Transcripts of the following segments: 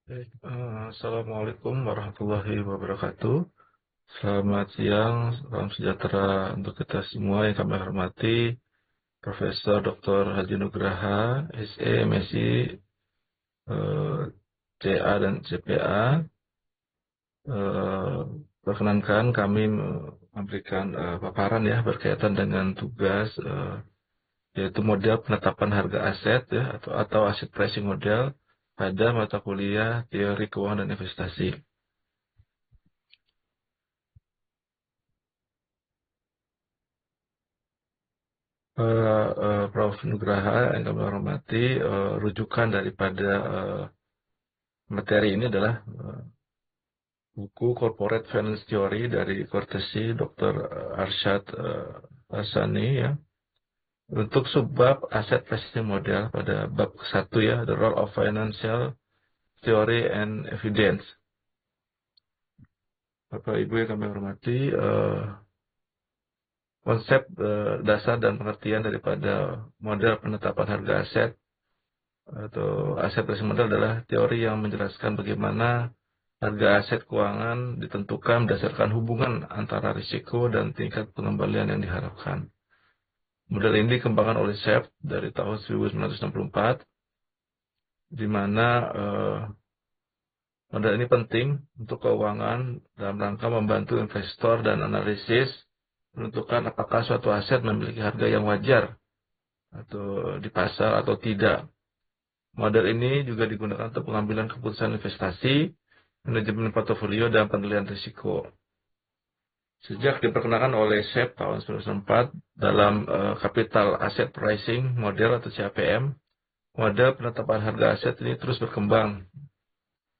Baik, Assalamualaikum warahmatullahi wabarakatuh. Selamat siang, salam sejahtera untuk kita semua yang kami hormati. Profesor Dr. Haji Nugraha, SE, MSI, eh, CA dan CPA. Eh, Perkenankan kami memberikan paparan ya berkaitan dengan tugas yaitu model penetapan harga aset ya atau aset pricing model pada mata kuliah teori keuangan dan investasi. Prof. Nugraha yang kami hormati, rujukan daripada materi ini adalah buku Corporate Finance Theory dari Courtesy Dr. Arsyad Hassani ya. Untuk subbab aset pricing model pada bab satu ya, The Role of Financial Theory and Evidence. Bapak Ibu yang kami hormati, konsep dasar dan pengertian daripada model penetapan harga aset atau aset pricing model adalah teori yang menjelaskan bagaimana harga aset keuangan ditentukan berdasarkan hubungan antara risiko dan tingkat pengembalian yang diharapkan. Model ini dikembangkan oleh Sheff dari tahun 1964, di mana model ini penting untuk keuangan dalam rangka membantu investor dan analisis menentukan apakah suatu aset memiliki harga yang wajar atau di pasar atau tidak. Model ini juga digunakan untuk pengambilan keputusan investasi, manajemen portofolio, dan penilaian risiko. Sejak diperkenalkan oleh Sheff tahun 1994 dalam Capital Asset Pricing Model atau CAPM, model penetapan harga aset ini terus berkembang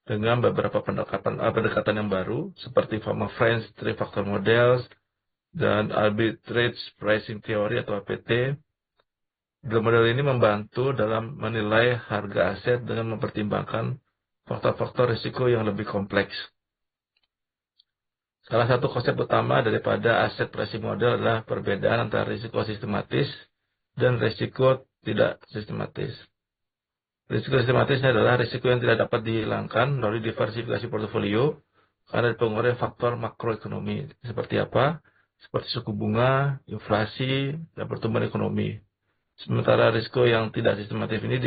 dengan beberapa pendekatan yang baru seperti Fama Friends Three Factor Models dan Arbitrage Pricing Theory atau APT. Model ini membantu dalam menilai harga aset dengan mempertimbangkan faktor-faktor risiko yang lebih kompleks. Salah satu konsep utama daripada aset pricing model adalah perbedaan antara risiko sistematis dan risiko tidak sistematis. Risiko sistematisnya adalah risiko yang tidak dapat dihilangkan melalui diversifikasi portofolio karena dipengaruhi faktor makroekonomi. Seperti apa? Seperti suku bunga, inflasi, dan pertumbuhan ekonomi. Sementara risiko yang tidak sistematis ini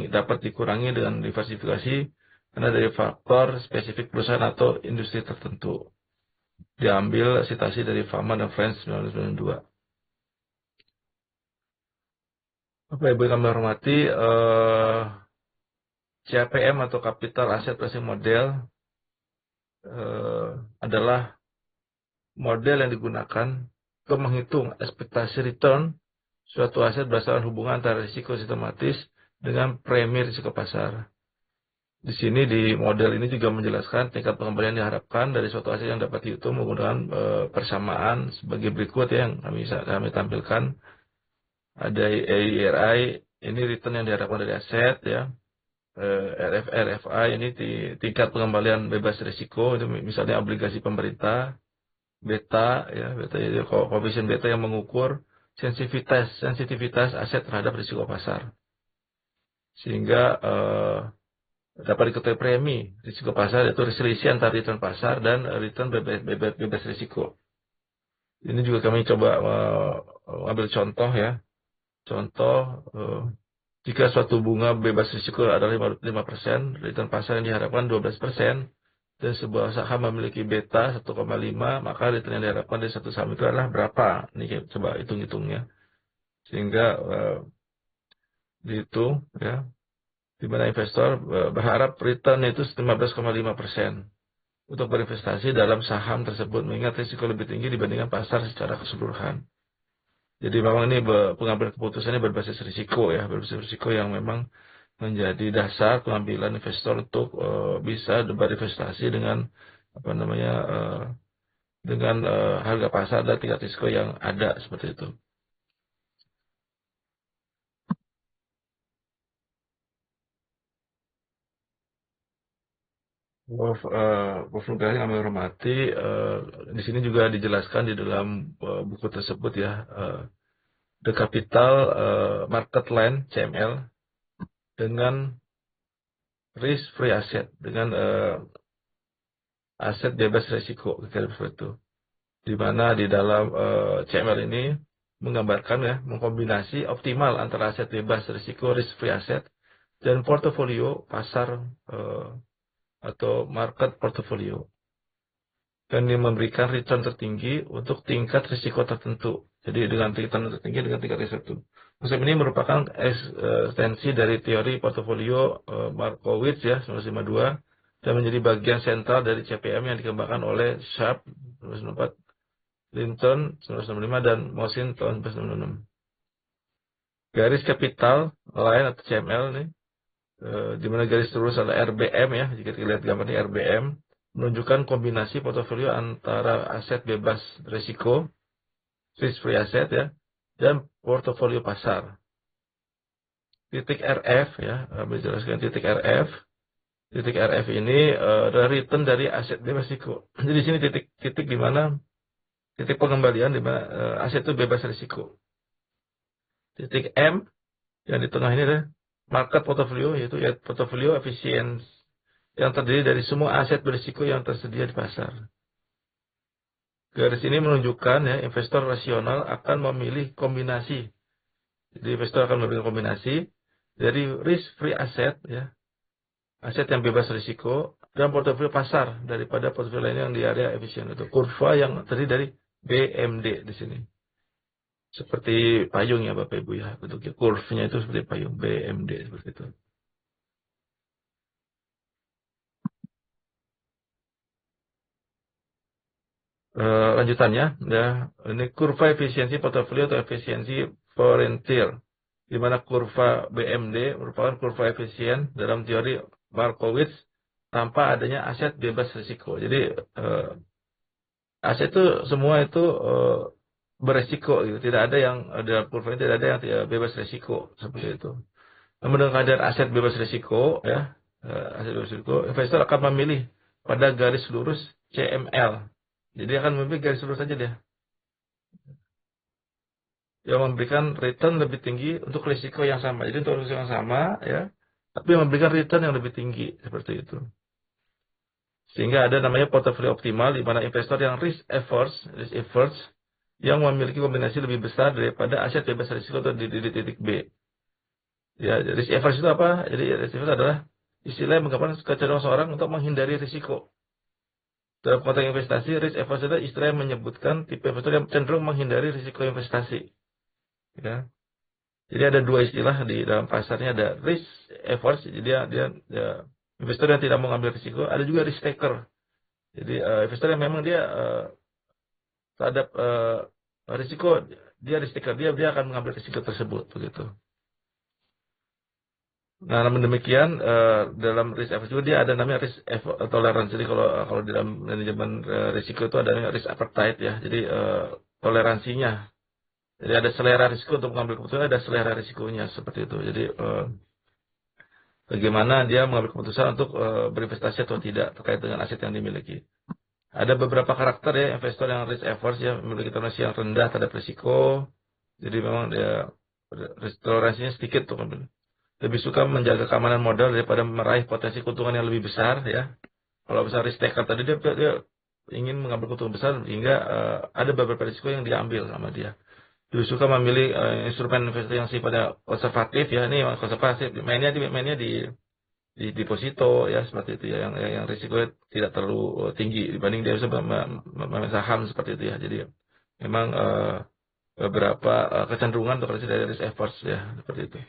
dapat dikurangi dengan diversifikasi karena dari faktor spesifik perusahaan atau industri tertentu. Diambil citasi dari Fama dan Friends 1992. Bapak Ibu yang kami hormati, CAPM atau Capital Asset Pricing Model adalah model yang digunakan untuk menghitung ekspektasi return suatu aset berdasarkan hubungan antara risiko sistematis dengan premi risiko pasar. Di sini di model ini juga menjelaskan tingkat pengembalian diharapkan dari suatu aset yang dapat dihitung menggunakan persamaan sebagai berikut ya, yang kami tampilkan. Ada EIRI, ini return yang diharapkan dari aset ya. RFI ini tingkat pengembalian bebas risiko, itu misalnya obligasi pemerintah. Beta ya, beta itu koefisien beta yang mengukur sensitivitas aset terhadap risiko pasar. Sehingga dapat diketahui premi risiko pasar itu selisih antara return pasar dan return bebas risiko. Ini juga kami coba mengambil contoh ya. Contoh, jika suatu bunga bebas risiko adalah 5%, return pasar yang diharapkan 12%, dan sebuah saham memiliki beta 1,5, maka return yang diharapkan dari satu saham itu adalah berapa? Ini coba hitung-hitungnya. Sehingga dihitung, ya, di mana investor berharap return itu 15,5% untuk berinvestasi dalam saham tersebut, mengingat risiko lebih tinggi dibandingkan pasar secara keseluruhan. Jadi memang ini pengambilan keputusannya berbasis risiko ya, berbasis risiko yang memang menjadi dasar pengambilan investor untuk bisa berinvestasi dengan apa namanya dengan harga pasar dan tingkat risiko yang ada seperti itu. Prof. Nugraha yang kami hormati, di sini juga dijelaskan di dalam buku tersebut ya, The Capital Market Line (CML) dengan risk-free asset dengan aset bebas risiko, kira seperti itu. Di mana di dalam CML ini menggambarkan ya, mengkombinasi optimal antara aset bebas risiko risk-free asset dan portofolio pasar atau market portfolio. Dan ini memberikan return tertinggi untuk tingkat risiko tertentu. Jadi dengan return tertinggi dengan tingkat risiko tertentu. Konsep ini merupakan ekstensi dari teori portofolio Markowitz ya 1952 dan menjadi bagian sentral dari CPM yang dikembangkan oleh Sharp 1994, Linton 1965 dan Mosin tahun 1996. Garis kapital lain atau CML nih, di mana garis lurus adalah RBM ya, jika kita lihat gambar ini RBM menunjukkan kombinasi portofolio antara aset bebas risiko, risk free asset ya, dan portofolio pasar. Titik RF ya, menjelaskan titik RF. Titik RF ini adalah return dari aset bebas risiko. Jadi di sini titik di mana titik pengembalian di mana aset itu bebas risiko. Titik M yang di tengah ini adalah market portfolio, yaitu ya, portfolio efisiensi yang terdiri dari semua aset berisiko yang tersedia di pasar. Garis ini menunjukkan ya investor rasional akan memilih kombinasi. Jadi investor akan memilih kombinasi dari risk free asset ya, aset yang bebas risiko dan portofolio pasar daripada portofolio lainnya yang di area efisien. Itu kurva yang terdiri dari BMD di sini. Seperti payung ya Bapak Ibu ya, bentuknya kurvanya itu seperti payung BMD seperti itu. Lanjutannya ya, ini kurva efisiensi portofolio atau efisiensi volunteer, di mana kurva BMD merupakan kurva efisien dalam teori Markowitz tanpa adanya aset bebas risiko. Jadi aset itu semua itu beresiko gitu. Tidak ada yang dalam kurva ini tidak ada yang tidak bebas risiko seperti itu. Namun dengan kadar aset bebas risiko ya, aset bebas risiko, investor akan memilih pada garis lurus CML. Jadi akan memilih garis lurus saja dia, yang memberikan return lebih tinggi untuk risiko yang sama. Jadi untuk risiko yang sama ya, tapi memberikan return yang lebih tinggi seperti itu. Sehingga ada namanya portofolio optimal di mana investor yang risk averse yang memiliki kombinasi lebih besar daripada aset bebas risiko atau di titik B. Ya, risk averse itu apa? Jadi risk averse adalah istilah yang menggambarkan kecenderungan seorang untuk menghindari risiko. Dalam konteks investasi, risk averse adalah istilah yang menyebutkan tipe investor yang cenderung menghindari risiko investasi. Ya. Jadi ada dua istilah di dalam pasarnya, ada risk averse, jadi dia investor yang tidak mau mengambil risiko, ada juga risk taker. Jadi investor yang memang dia terhadap risiko, dia risk taker, dia akan mengambil risiko tersebut begitu. Nah, namun demikian dalam risk averse juga dia ada namanya risk tolerance. Jadi kalau di dalam manajemen risiko itu ada namanya risk appetite ya. Jadi toleransinya. Jadi ada selera risiko untuk mengambil keputusan, ada selera risikonya seperti itu. Jadi bagaimana dia mengambil keputusan untuk berinvestasi atau tidak terkait dengan aset yang dimiliki. Ada beberapa karakter ya investor yang risk averse ya, memiliki toleransi yang rendah terhadap risiko. Jadi memang dia toleransinya sedikit tuh. Lebih suka menjaga keamanan modal daripada meraih potensi keuntungan yang lebih besar ya. Kalau besar risk taker tadi dia ingin mengambil keuntungan besar hingga ada beberapa risiko yang diambil sama dia. Lebih suka memilih instrumen investasi yang sifatnya konservatif ya. Ini yang konservatif, mainnya di deposito ya seperti itu ya, yang risikonya tidak terlalu tinggi dibanding dia bisa memain saham seperti itu ya. Jadi memang beberapa kecenderungan untuk dari risk averse ya seperti itu.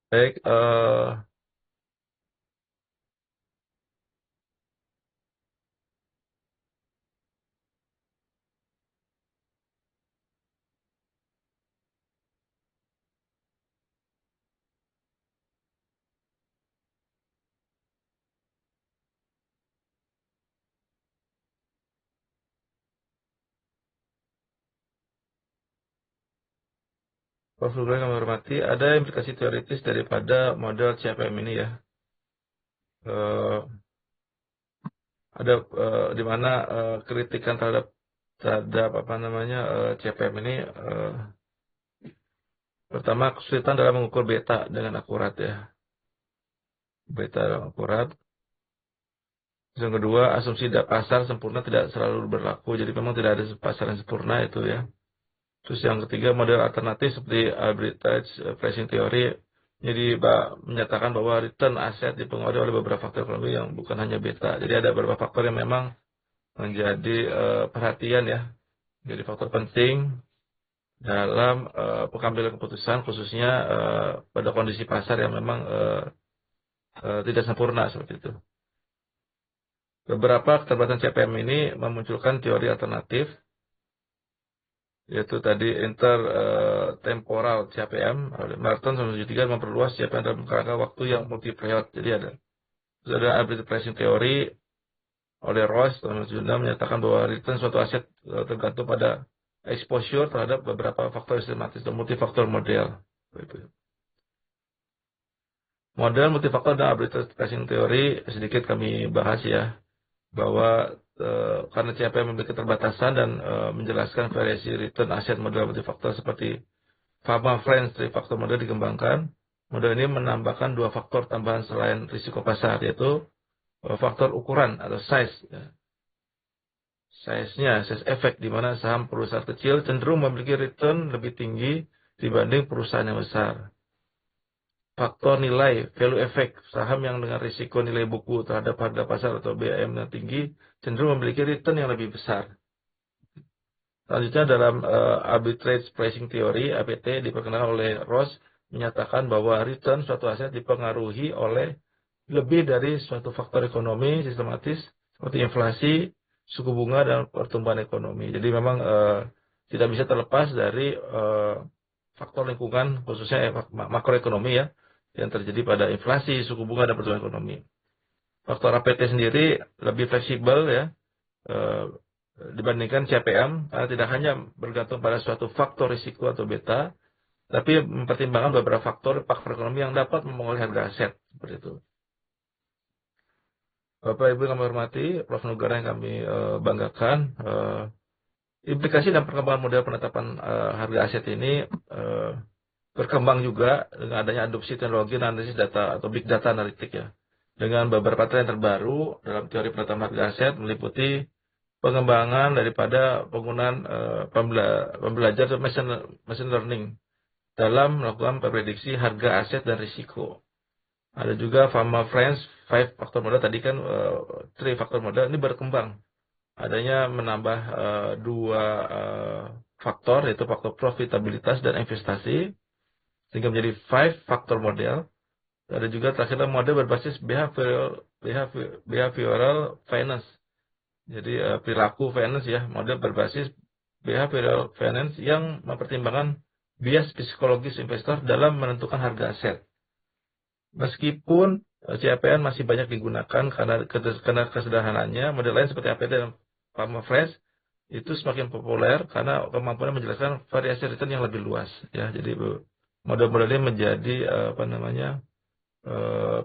Baik, Prof. Nurul yang kami hormati, ada implikasi teoritis daripada model CPM ini ya. Eh, ada di mana kritikan terhadap apa namanya CPM ini Pertama, kesulitan dalam mengukur beta dengan akurat ya. Beta dengan akurat. Yang kedua, asumsi pasar sempurna tidak selalu berlaku. Jadi memang tidak ada pasar yang sempurna itu ya. Terus yang ketiga, model alternatif seperti arbitrage pricing theory. Jadi menyatakan bahwa return aset dipengaruhi oleh beberapa faktor ekonomi yang bukan hanya beta. Jadi ada beberapa faktor yang memang menjadi perhatian ya. Jadi faktor penting dalam pengambilan keputusan khususnya pada kondisi pasar yang memang tidak sempurna seperti itu. Beberapa keterbatasan CPM ini memunculkan teori alternatif, yaitu tadi intertemporal CPM. Merton 1973 memperluas CPM dalam kerangka waktu yang multi period. Jadi ada arbitrage pricing theory oleh Ross tahun 1976 menyatakan bahwa return suatu aset tergantung pada exposure terhadap beberapa faktor sistematis dan multifaktor model. Model multifaktor dan arbitrage pricing theory sedikit kami bahas ya, bahwa karena CPM memiliki keterbatasan dan menjelaskan variasi return aset model multifaktor seperti Fama-Friends faktor model dikembangkan. Model ini menambahkan dua faktor tambahan selain risiko pasar, yaitu faktor ukuran atau size. Ya. Size efek, di mana saham perusahaan kecil cenderung memiliki return lebih tinggi dibanding perusahaan yang besar. Faktor nilai, value effect, saham yang dengan risiko nilai buku terhadap harga pasar atau BAM yang tinggi cenderung memiliki return yang lebih besar. Selanjutnya dalam arbitrage pricing theory (APT) diperkenalkan oleh Ross menyatakan bahwa return suatu aset dipengaruhi oleh lebih dari suatu faktor ekonomi sistematis seperti inflasi, suku bunga dan pertumbuhan ekonomi. Jadi memang tidak bisa terlepas dari faktor lingkungan khususnya makroekonomi ya yang terjadi pada inflasi, suku bunga dan pertumbuhan ekonomi. Faktor APT sendiri lebih fleksibel ya. eh, Dibandingkan CPM, karena tidak hanya bergantung pada suatu faktor risiko atau beta, tapi mempertimbangkan beberapa faktor ekonomi yang dapat mempengaruhi harga aset seperti itu. Bapak Ibu yang kami hormati, Prof. Nugara yang kami banggakan, implikasi dan perkembangan model penetapan harga aset ini berkembang juga dengan adanya adopsi teknologi analisis data atau big data analitik ya. Dengan beberapa tren terbaru dalam teori penetapan harga aset meliputi pengembangan daripada penggunaan pembelajar atau machine learning dalam melakukan prediksi harga aset dan risiko. Ada juga Fama-Friends 5 factor model, tadi kan 3 factor model ini berkembang. Adanya menambah dua faktor, yaitu faktor profitabilitas dan investasi, sehingga menjadi 5 factor model. Ada juga terakhir model berbasis behavioral finance. Jadi perilaku finance ya, model berbasis behavioral finance yang mempertimbangkan bias psikologis investor dalam menentukan harga aset. Meskipun CPM masih banyak digunakan karena kesederhanaannya, model lain seperti APT dan Fama-Friends itu semakin populer karena kemampuan menjelaskan variasi return yang lebih luas. Ya, jadi model-model ini menjadi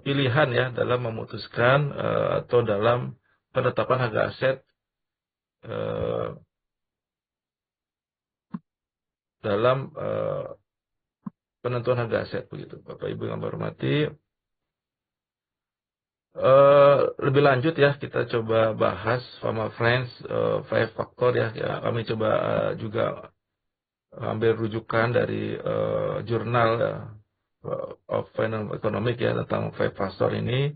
pilihan ya dalam memutuskan atau dalam penetapan harga aset dalam penentuan harga aset begitu. Bapak Ibu yang hormati, lebih lanjut ya kita coba bahas Fama-Friends 5 faktor ya. Kami coba juga ambil rujukan dari jurnal of Finance Economic ya tentang 5 faktor ini.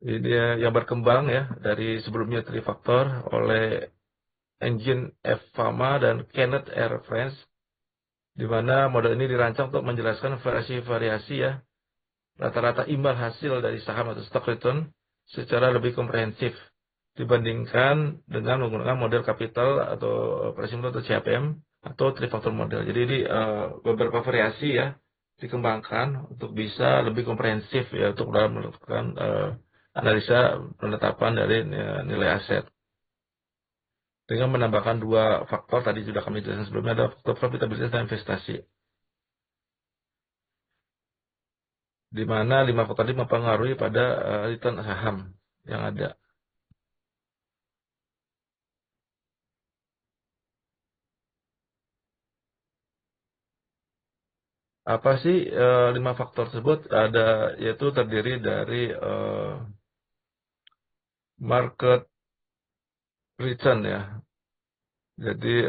Ini yang berkembang ya dari sebelumnya 3 faktor oleh Engine F. Fama dan Kenneth R. Friends, di mana model ini dirancang untuk menjelaskan variasi-variasi ya rata-rata imbal hasil dari saham atau stock return secara lebih komprehensif dibandingkan dengan menggunakan model kapital atau pricing model atau CAPM atau three-factor model. Jadi ini beberapa variasi ya dikembangkan untuk bisa lebih komprehensif ya untuk dalam melakukan analisa penetapan dari nilai aset. Dengan menambahkan dua faktor tadi sudah kami jelaskan sebelumnya, ada faktor profitabilitas dan investasi. Di mana 5 faktor ini mempengaruhi pada return saham yang ada. Apa sih 5 faktor tersebut? Ada, yaitu terdiri dari market return ya. Jadi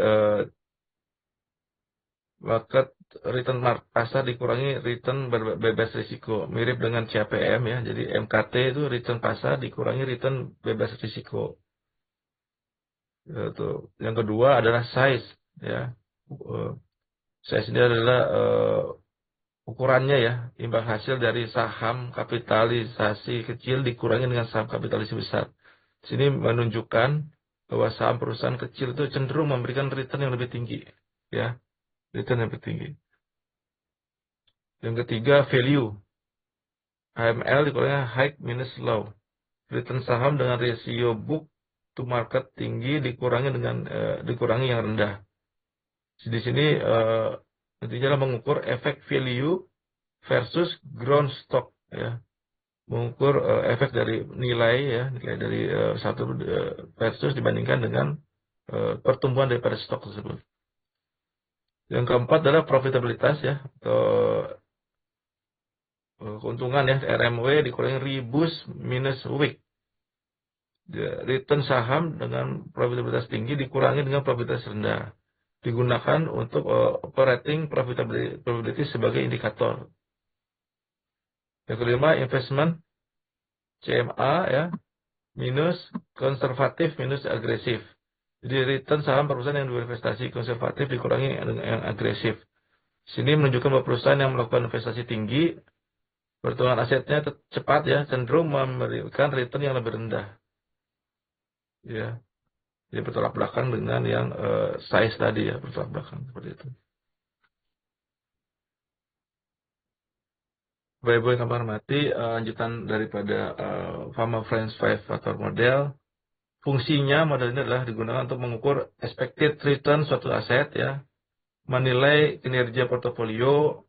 market return pasar dikurangi return bebas risiko. Mirip dengan CAPM ya. Jadi MKT itu return pasar dikurangi return bebas risiko. Itu. Yang kedua adalah size ya. Eh, Size ini adalah ukurannya ya, imbang hasil dari saham kapitalisasi kecil dikurangi dengan saham kapitalisasi besar. Sini menunjukkan bahwa saham perusahaan kecil itu cenderung memberikan return yang lebih tinggi, ya, return yang lebih tinggi. Yang ketiga, value. HML dikurangi high minus low. Return saham dengan rasio book to market tinggi dikurangi yang rendah. Di sini intinya adalah mengukur efek value versus ground stock ya. Mengukur efek dari nilai ya, nilai dari satu versus dibandingkan dengan pertumbuhan daripada stok tersebut. Yang keempat adalah profitabilitas ya, atau keuntungan ya, RMW dikurangi rebus minus week. Return saham dengan profitabilitas tinggi dikurangi dengan profitabilitas rendah. Digunakan untuk operating profitability sebagai indikator. Yang kelima, investment CMA ya, minus konservatif minus agresif. Jadi return saham perusahaan yang berinvestasi konservatif dikurangi dengan yang agresif. Sini menunjukkan bahwa perusahaan yang melakukan investasi tinggi, pertumbuhan asetnya cepat ya, cenderung memberikan return yang lebih rendah. Ya, jadi bertolak belakang dengan yang size tadi ya, bertolak belakang seperti itu. Bapak Ibu yang kami hormati, lanjutan daripada Fama Friends 5 Factor Model. Fungsinya model ini adalah digunakan untuk mengukur expected return suatu aset ya, menilai kinerja portofolio,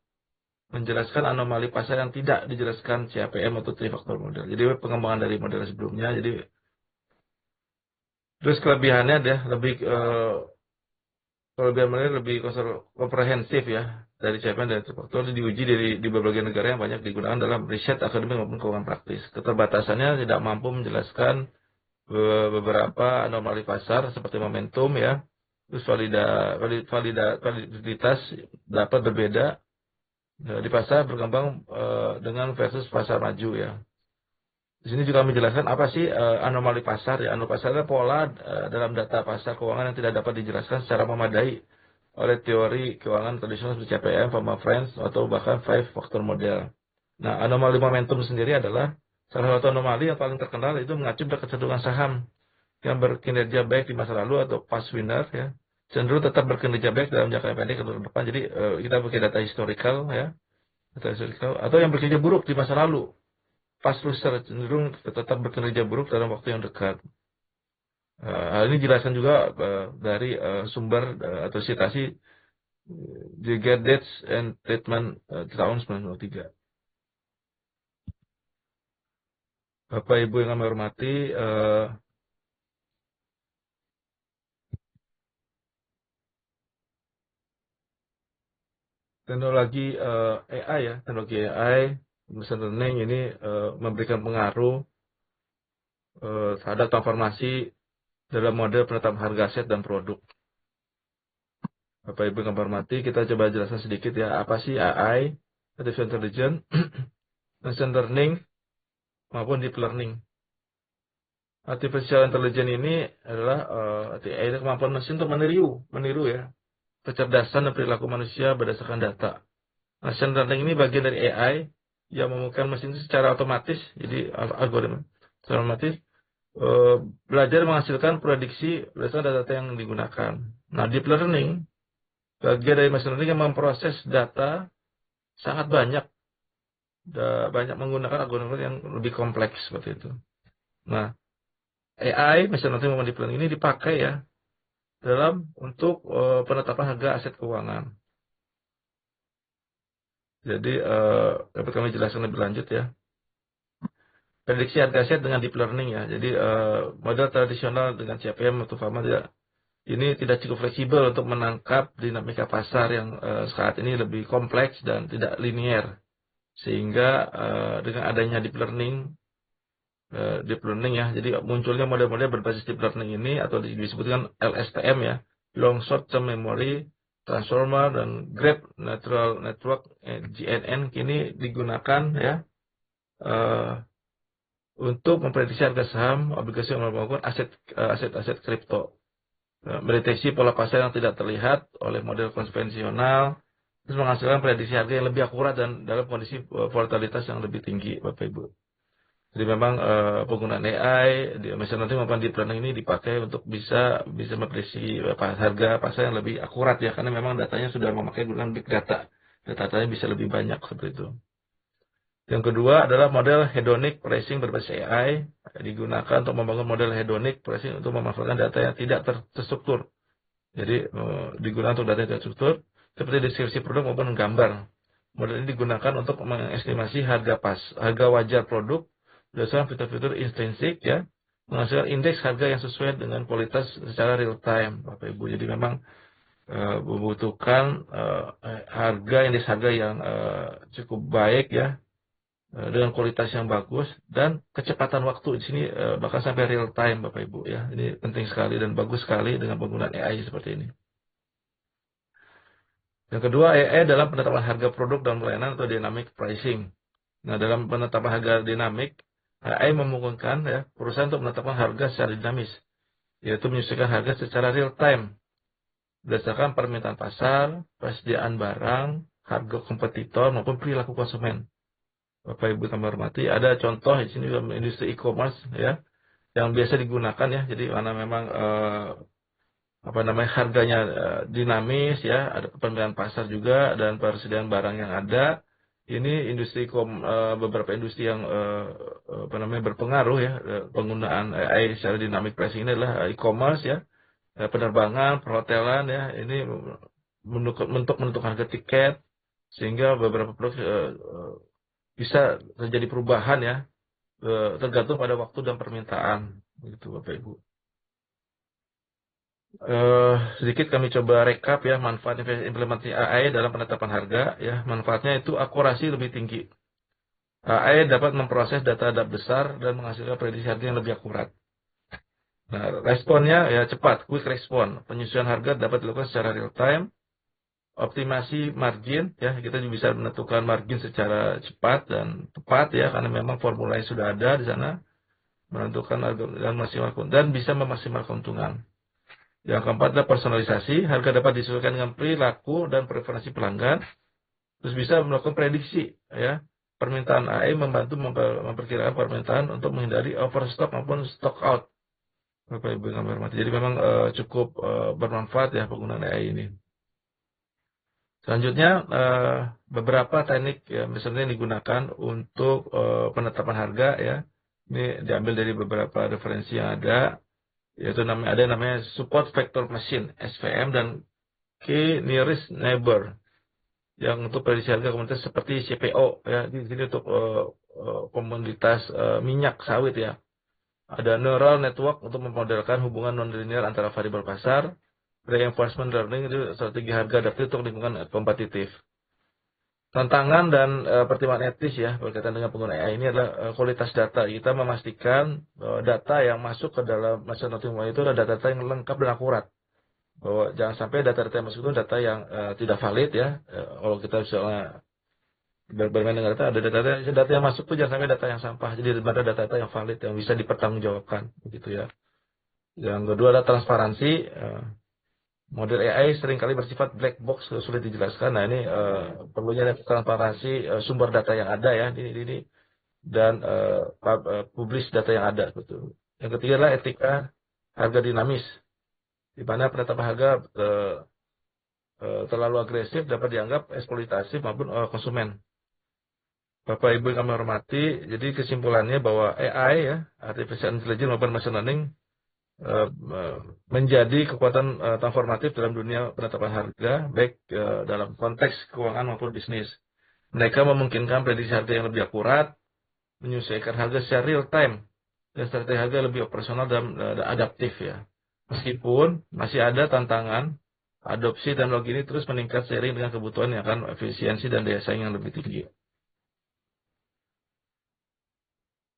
menjelaskan anomali pasar yang tidak dijelaskan CAPM atau Trifaktor Model. Jadi pengembangan dari model sebelumnya. Jadi terus kelebihannya dia lebih kelebihan model lebih komprehensif ya dari CAPM dan Trifaktor, diuji di berbagai negara yang banyak digunakan dalam riset akademik maupun keuangan praktis. Keterbatasannya tidak mampu menjelaskan beberapa anomali pasar seperti momentum ya. Terus validitas dapat berbeda di pasar berkembang dengan versus pasar maju ya. Di sini juga menjelaskan apa sih anomali pasar ya. Anomali pasar adalah pola dalam data pasar keuangan yang tidak dapat dijelaskan secara memadai oleh teori keuangan tradisional seperti CPM, Fama Friends atau bahkan Five Factor Model. Nah, anomali momentum sendiri adalah salah satu anomali yang paling terkenal, itu mengacu pada kecenderungan saham yang berkinerja baik di masa lalu atau past winner ya, cenderung tetap berkinerja baik dalam jangka pendek ke depan. Jadi kita pakai data historical ya, data historical, atau yang berkinerja buruk di masa lalu, past loser, cenderung tetap berkinerja buruk dalam waktu yang dekat. Hal ini dijelaskan juga dari sumber atau citasi Geddes and Treatment tahun 1993. Bapak Ibu yang kami hormati, teknologi AI ya, teknologi AI, machine learning ini memberikan pengaruh terhadap transformasi dalam model penetapan harga aset dan produk. Bapak Ibu yang kami hormati, kita coba jelaskan sedikit ya, apa sih AI, Artificial Intelligence, Machine Learning, maupun Deep Learning. Artificial Intelligence ini adalah AI, kemampuan mesin untuk meniru ya, kecerdasan dan perilaku manusia berdasarkan data. Machine Learning ini bagian dari AI yang memungkinkan mesin secara otomatis, jadi algoritma secara otomatis belajar menghasilkan prediksi berdasarkan data yang digunakan. Nah, Deep Learning bagian dari machine learning yang memproses data sangat banyak, menggunakan algoritma yang lebih kompleks seperti itu. Nah, AI, machine learning maupun deep learning ini dipakai ya dalam untuk penetapan harga aset keuangan. Jadi dapat kami jelaskan lebih lanjut ya. Prediksi harga aset dengan deep learning ya. Jadi model tradisional dengan CPM atau FAMA tidak ini tidak cukup fleksibel untuk menangkap dinamika pasar yang saat ini lebih kompleks dan tidak linier. Sehingga dengan adanya deep learning ya, jadi munculnya model-model berbasis deep learning ini atau disebutkan LSTM ya, Long Short Term Memory Transformer dan Graph Neural Network GNN kini digunakan ya untuk memprediksi harga saham, obligasi maupun aset kripto. Mendeteksi pola pasar yang tidak terlihat oleh model konvensional, terus menghasilkan prediksi harga yang lebih akurat dan dalam kondisi volatilitas yang lebih tinggi, Bapak Ibu. Jadi memang penggunaan AI, machine learning maupun deep learning ini dipakai untuk bisa memprediksi harga pasar yang lebih akurat ya, karena memang datanya sudah memakai gunakan big data. Datanya bisa lebih banyak seperti itu. Yang kedua adalah model hedonic pricing berbasis AI, digunakan untuk membangun model hedonic pricing untuk memanfaatkan data yang tidak terstruktur. Jadi digunakan untuk data yang tidak terstruktur, seperti deskripsi produk maupun gambar. Model ini digunakan untuk mengestimasi harga wajar produk berdasarkan fitur-fitur intrinsik ya, menghasilkan indeks harga yang sesuai dengan kualitas secara real time, Bapak Ibu. Jadi memang membutuhkan indeks harga yang cukup baik ya, dengan kualitas yang bagus dan kecepatan waktu di sini bahkan sampai real time, Bapak Ibu ya. Ini penting sekali dan bagus sekali dengan penggunaan AI seperti ini. Yang kedua, AI dalam penetapan harga produk dan pelayanan atau dynamic pricing. Nah, dalam penetapan harga dinamik, AI memungkinkan ya perusahaan untuk menetapkan harga secara dinamis, yaitu menyesuaikan harga secara real time berdasarkan permintaan pasar, persediaan barang, harga kompetitor maupun perilaku konsumen. Bapak Ibu kami hormati, ada contoh di sini dalam industri e-commerce ya, yang biasa digunakan ya. Jadi mana memang harganya dinamis ya, ada permintaan pasar juga dan persediaan barang yang ada. Ini beberapa industri yang berpengaruh ya, penggunaan AI secara dynamic pricing ini adalah e-commerce ya, penerbangan, perhotelan ya. Ini untuk menentukan harga tiket sehingga beberapa produk bisa terjadi perubahan ya, tergantung pada waktu dan permintaan, begitu Bapak Ibu. Sedikit kami coba rekap ya manfaat implementasi AI dalam penetapan harga ya. Manfaatnya itu akurasi lebih tinggi. AI dapat memproses data besar dan menghasilkan prediksi harga yang lebih akurat. Nah, responnya ya cepat, quick respon. Penyesuaian harga dapat dilakukan secara real time. Optimasi margin ya, kita juga bisa menentukan margin secara cepat dan tepat ya, karena memang formulanya sudah ada di sana, menentukan harga dan bisa memaksimalkan keuntungan. Yang keempat adalah personalisasi, harga dapat disesuaikan dengan perilaku dan preferensi pelanggan, terus bisa melakukan prediksi ya. Permintaan AI membantu memperkirakan permintaan untuk menghindari overstock maupun stock out, Bapak Ibu yang kami hormati. Jadi memang cukup bermanfaat ya penggunaan AI ini. Selanjutnya, beberapa teknik ya, misalnya yang digunakan untuk penetapan harga ya. Ini diambil dari beberapa referensi yang ada, yaitu namanya support vector machine (SVM) dan key nearest neighbor yang untuk prediksi harga komoditas seperti CPO ya. Di sini untuk komoditas minyak sawit ya. Ada neural network untuk memodelkan hubungan non-linear antara variabel pasar. Reinforcement learning itu strategi harga adaptif untuk lingkungan kompetitif. Tantangan dan pertimbangan etis ya berkaitan dengan penggunaan AI ini adalah kualitas data. Kita memastikan data yang masuk ke dalam machine learning itu adalah data yang lengkap dan akurat. Bahwa jangan sampai data-data yang masuk itu data yang tidak valid ya. Kalau kita misalnya bermain dengan data, ada data yang masuk itu jangan sampai data yang sampah. Jadi ada data-data yang valid yang bisa dipertanggungjawabkan, begitu ya. Yang kedua adalah transparansi. Model AI seringkali bersifat black box, sulit dijelaskan. Nah ini perlunya transparansi sumber data yang ada ya, ini dan publish data yang ada. Betul. Yang ketiga adalah etika harga dinamis, di mana penetapan harga terlalu agresif dapat dianggap eksploitatif maupun konsumen. Bapak Ibu yang kami hormati, jadi kesimpulannya bahwa AI ya, artificial intelligence maupun machine learning menjadi kekuatan transformatif dalam dunia penetapan harga, baik dalam konteks keuangan maupun bisnis. Mereka memungkinkan prediksi harga yang lebih akurat, menyesuaikan harga secara real time, dan strategi harga lebih operasional dan adaptif ya. Meskipun masih ada tantangan, adopsi teknologi ini terus meningkat seiring dengan kebutuhan yang akan efisiensi dan daya saing yang lebih tinggi.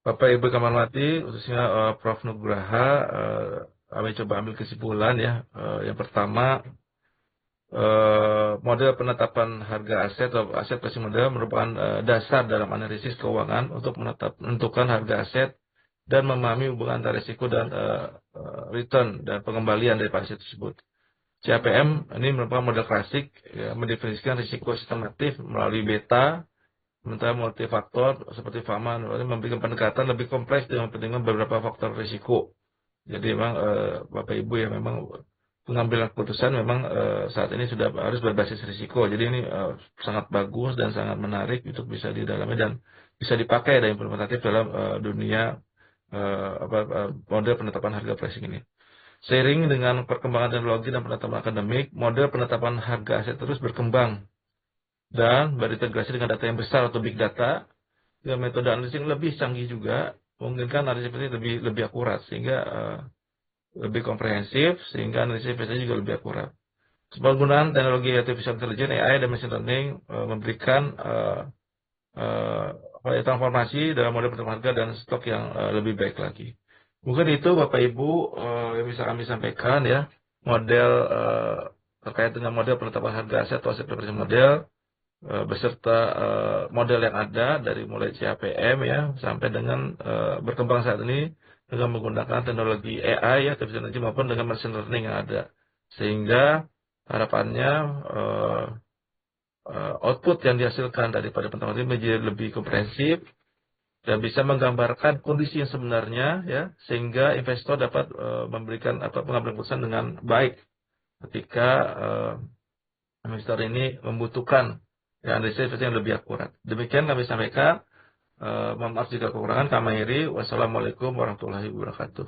Bapak Ibu yang kami hormati, khususnya Prof. Nugraha, kami coba ambil kesimpulan ya. Yang pertama, model penetapan harga aset atau aset pricing model merupakan dasar dalam analisis keuangan untuk menentukan harga aset dan memahami hubungan antara risiko dan return dan pengembalian dari aset tersebut. CAPM ini merupakan model klasik, ya, mendefinisikan risiko sistematif melalui beta, sementara multifaktor seperti Fama memberikan pendekatan lebih kompleks dengan mempertimbangkan beberapa faktor risiko. Jadi memang Bapak Ibu yang memang pengambilan keputusan memang saat ini sudah harus berbasis risiko. Jadi ini sangat bagus dan sangat menarik untuk bisa didalami dan bisa dipakai dan implementatif dalam dunia model penetapan harga pricing ini. Seiring dengan perkembangan teknologi dan penetapan akademik, model penetapan harga aset terus berkembang dan berintegrasi dengan data yang besar atau big data dengan metode analisis yang lebih canggih juga, memungkinkan analisis ini lebih akurat sehingga lebih komprehensif sehingga analisis investasi juga lebih akurat. Penggunaan teknologi artificial intelligence (AI) dan machine learning memberikan transformasi dalam model penetapan harga dan stok yang lebih baik lagi. Mungkin itu Bapak Ibu yang bisa kami sampaikan ya, model terkait dengan model penetapan harga aset atau aset pricing model beserta model yang ada dari mulai CAPM ya sampai dengan berkembang saat ini dengan menggunakan teknologi AI ya, artificial intelligence maupun dengan machine learning yang ada, sehingga harapannya output yang dihasilkan daripada penetapan ini menjadi lebih komprehensif dan bisa menggambarkan kondisi yang sebenarnya ya, sehingga investor dapat memberikan pengambilan keputusan dengan baik ketika investor ini membutuhkan ya, analisis yang lebih akurat. Demikian kami sampaikan. Mohon maaf jika kekurangan. Kami akhiri. Wassalamualaikum warahmatullahi wabarakatuh.